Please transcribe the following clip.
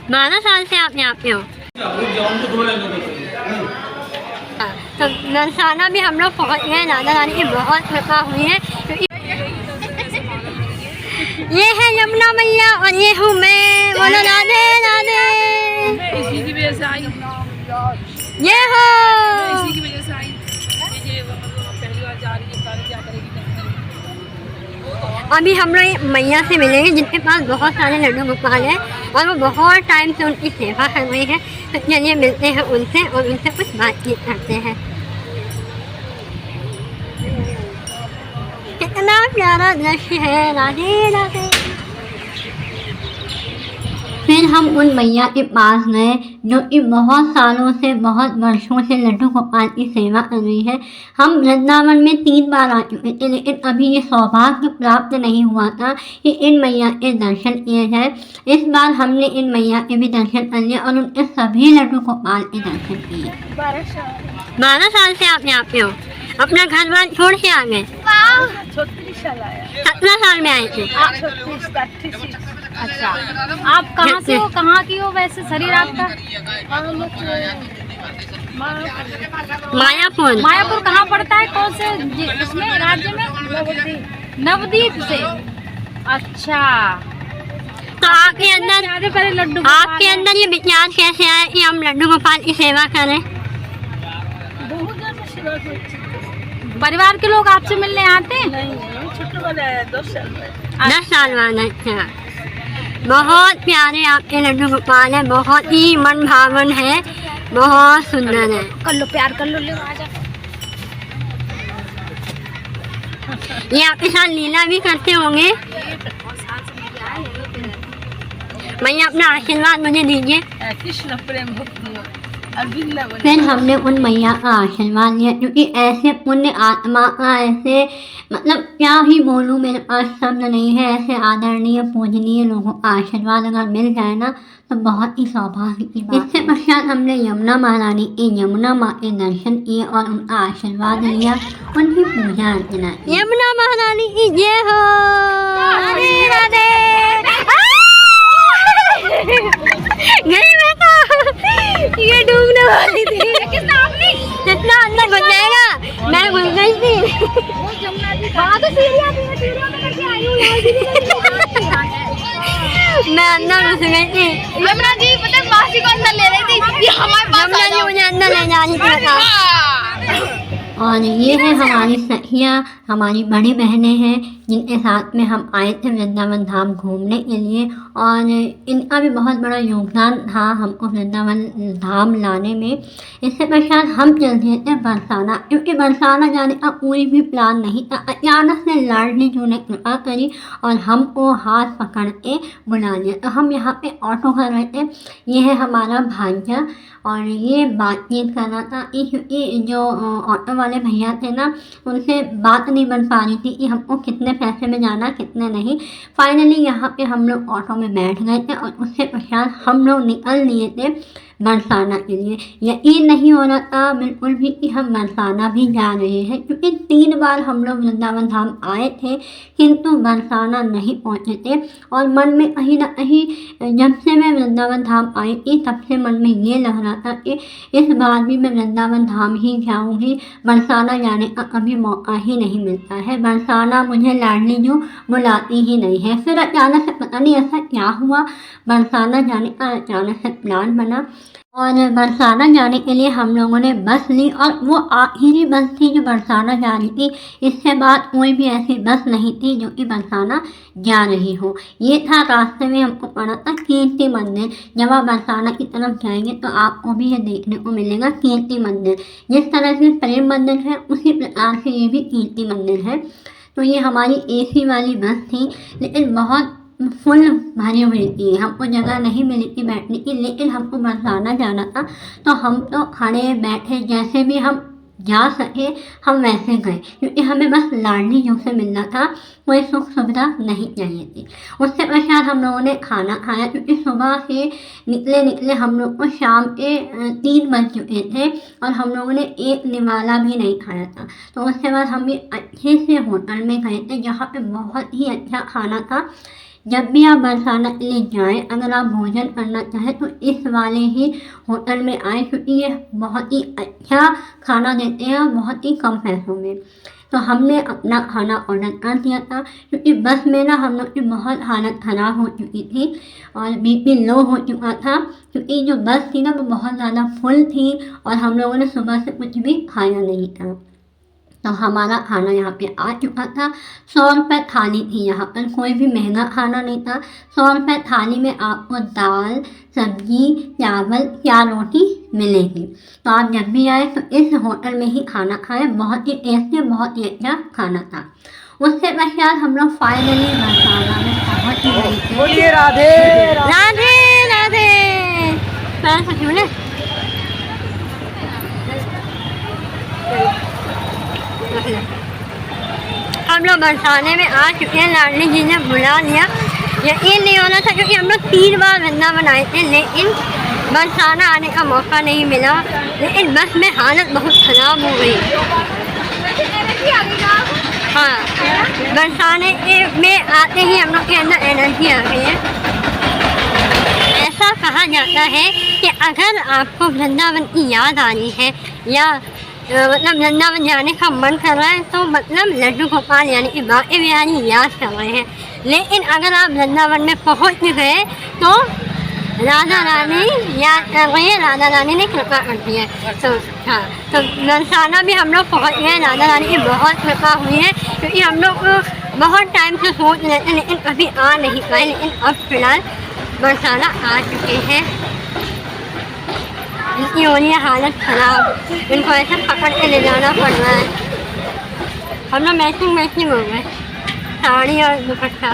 12 साल से आप यहाँ पे हो। तो ननसाना भी हम लोग पहुँच गए। नाना नानी की बहुत कृपा हुई है। ये है यमुना मैया और ये हूँ मैं। बोलो राधे राधे। इसी की वजह से आई, ये हो इसी की वजह से आई। ये पहली बार जा रही है, पता नहीं क्या करेगी नहीं करेगी। अभी हम लोग मैया से मिलेंगे जिनके पास बहुत सारे लड्डू गोपाल हैं और वो बहुत टाइम से उनकी सेवा कर रही है। तो चलिए मिलते हैं उनसे और उनसे कुछ बातचीत करते हैं। कितना प्यारा दृश्य है। राधे राधे। फिर हम उन मैया के पास गए जो कि बहुत सालों से, बहुत वर्षों से लड्डू गोपाल की सेवा कर रही है। हम वृंदावन में 3 बार आ चुके थे, लेकिन अभी ये सौभाग्य प्राप्त नहीं हुआ था कि इन मैया के दर्शन किए जाए। इस बार हमने इन मैया के भी दर्शन कर लिए और उनके सभी लड्डू गोपाल के दर्शन किए। 12 साल से आप यहाँ पे हो। अपना घर बार छोड़ के आ गए। 36 साल आया। 17 साल में आए थे। 36। अच्छा, आप कहाँ से हो, कहाँ की हो वैसे शरीर आपका? मायापुर। मायापुर कहाँ पड़ता है, कौन से इसमें राज्य में? नवदीप से। अच्छा, तो आपके अंदर पहले लड्डू आपके अंदर ये विचार कैसे आया कि हम लड्डू गोपाल की सेवा करें? परिवार के लोग आपसे मिलने आते हैं? नहीं, छोटे वाले 10 साल में। 10 साल बाद। अच्छा, बहुत प्यारे आपके लड्डू गोपाल है, बहुत ही मन भावन है, बहुत सुंदर है। कर लो प्यार कर लो, ले आजा। ये आपके साथ लीला भी करते होंगे। मैया अपना आशीर्वाद मुझे दीजिए। कृष्ण प्रेम भक्ति अभिन्न। फिर हमने उन मैया का आशीर्वाद लिया क्योंकि ऐसे पुण्य आत्मा का, ऐसे मतलब क्या ही बोलूँ, मेरे पास शब्द नहीं है। ऐसे आदरणीय पूजनीय लोगों का आशीर्वाद अगर मिल जाए ना तो बहुत ही सौभाग्य की बात। इससे पश्चात हमने यमुना महारानी की, यमुना माँ के दर्शन किए और उनका आशीर्वाद लिया, उनकी पूजा अर्चना की। यमुना महारानी की जय हो। राधे राधे। गई मैं तो, ये डूबने वाली थी। कितना अंदर घुस जाएगा, मैं घुस गई थी। वहाँ तो सीढ़ियाँ थी, सीढ़ियों में करके आई हूँ मैं अंदर घुस गई थी। यमुना जी पता है मासी को अंदर ले रही थी, ये हमारे पास यमुना जी मुझे अंदर ले जा रही थी। और ये है हमारी सखियाँ, हमारी बड़ी बहनें हैं जिनके साथ में हम आए थे वृंदावन धाम घूमने के लिए। और इनका भी बहुत बड़ा योगदान था हमको वृंदावन धाम लाने में। इससे पश्चात हम चल रहे थे बरसाना, क्योंकि बरसाना जाने का कोई भी प्लान नहीं था। अचानक से लाडली जी ने कृपा करी और हमको हाथ पकड़ के बुला लिया। तो हम यहाँ पे ऑटो कर रहे थे। ये है हमारा भांजा और ये बातचीत कर रहा था क्योंकि जो ऑटो वाले भैया थे ना, उनसे बात नहीं बन पा रही थी कि हमको कितने पैसे में जाना, कितने नहीं। फाइनली यहाँ पे हम लोग ऑटो में बैठ गए थे और उसके पश्चात हम लोग निकल लिए थे बरसाना के लिए। यकीन नहीं हो रहा था बिल्कुल भी कि हम बरसाना भी जा रहे हैं, क्योंकि 3 बार हम लोग वृंदावन धाम आए थे किंतु बरसाना नहीं पहुँचे थे। और मन में कहीं ना कहीं जब से मैं वृंदावन धाम आई थी तब से मन में ये लग रहा था कि इस बार भी मैं वृंदावन धाम ही जाऊँगी, बरसाना जाने का कभी मौका ही नहीं मिलता है। बरसाना मुझे लाडली जो बुलाती ही नहीं है। फिर अचानक से पता नहीं ऐसा क्या हुआ, बरसाना जाने का अचानक से प्लान बना और बरसाना जाने के लिए हम लोगों ने बस ली और वो आखिरी बस थी जो बरसाना जा रही थी। इसके बाद कोई भी ऐसी बस नहीं थी जो कि बरसाना जा रही हो। ये था रास्ते में हमको पड़ा था कीर्ति मंदिर। जब आप बरसाना की तरफ जाएंगे तो आपको भी ये देखने को मिलेगा कीर्ति मंदिर। जिस तरह से प्रेम मंदिर है उसी प्रकार से ये भी कीर्ति मंदिर है। तो ये हमारी AC वाली बस थी, लेकिन बहुत फुल भरी हुई थी, हमको जगह नहीं मिली थी बैठने की। लेकिन हमको बरसाना जाना था तो हम तो खड़े बैठे जैसे भी हम जा सके हम वैसे गए, क्योंकि हमें बस लाडली जी से मिलना था, कोई सुख सुविधा नहीं चाहिए थी। उसके पश्चात हम लोगों ने खाना खाया, क्योंकि सुबह से निकले हम लोग को शाम के 3 बज चुके थे और हम लोगों ने एक निवाला भी नहीं खाया था। तो उसके बाद हम भी अच्छे से होटल में गए थे जहाँ पे बहुत ही अच्छा खाना था। जब भी आप बरसाना के लिए जाएँ, अगर आप भोजन करना चाहें तो इस वाले ही होटल में आएँ, क्योंकि ये बहुत ही अच्छा खाना देते हैं और बहुत ही कम पैसों में। तो हमने अपना खाना ऑर्डर कर दिया था, क्योंकि बस में ना हम लोग की बहुत हालत ख़राब हो चुकी थी और बीपी लो हो चुका था, क्योंकि जो बस थी ना वो बहुत ज़्यादा फुल थी और हम लोगों ने सुबह से कुछ भी खाया नहीं था। तो हमारा खाना यहाँ पे आ चुका था। 100 रुपये थाली थी यहाँ पर, कोई भी महंगा खाना नहीं था। 100 रुपये थाली में आपको दाल, सब्जी, चावल या रोटी मिलेगी। तो आप जब भी आए तो इस होटल में ही खाना खाएं, बहुत ही टेस्टी, बहुत ही अच्छा खाना था। उसके पश्चात हम लोग फाइनली बरसाना में पहुँच गए थे। बोलिए राधे राधे राधे। पैर से क्यों ले? हम लोग बरसाने में आ चुके हैं, लाडली जी ने बुला लिया। यकीन नहीं होना था, क्योंकि हम लोग 3 बार वृंदावन आए थे लेकिन बरसाना आने का मौका नहीं मिला। लेकिन बस में हालत बहुत ख़राब हो गई। हाँ, बरसाने में आते ही हम लोग के अंदर एनर्जी आ गई है। ऐसा कहा जाता है कि अगर आपको वृंदावन की याद आ रही है या मतलब वृंदावन जाने का मन कर रहा है, तो मतलब लड्डू गोपाल यानी कि बांके बिहारी याद कर रहे हैं। लेकिन अगर आप वृंदावन में पहुंच गए तो राधा रानी याद कर रही है, राधा रानी ने कृपा कर दी है। तो हाँ, तो बरसाना भी हम लोग पहुँच गए। राधा रानी की बहुत कृपा हुई है, क्योंकि हम लोग बहुत टाइम से सोच रहे थे लेकिन कभी आ नहीं पाए। लेकिन अब फिलहाल बरसाना आ चुके हैं। इनकी हो रही है हालत ख़राब, इनको ऐसे पकड़ के ले जाना पड़ रहा है। हम लोग मैचिंग हो गए, साड़ी और दुपट्टा।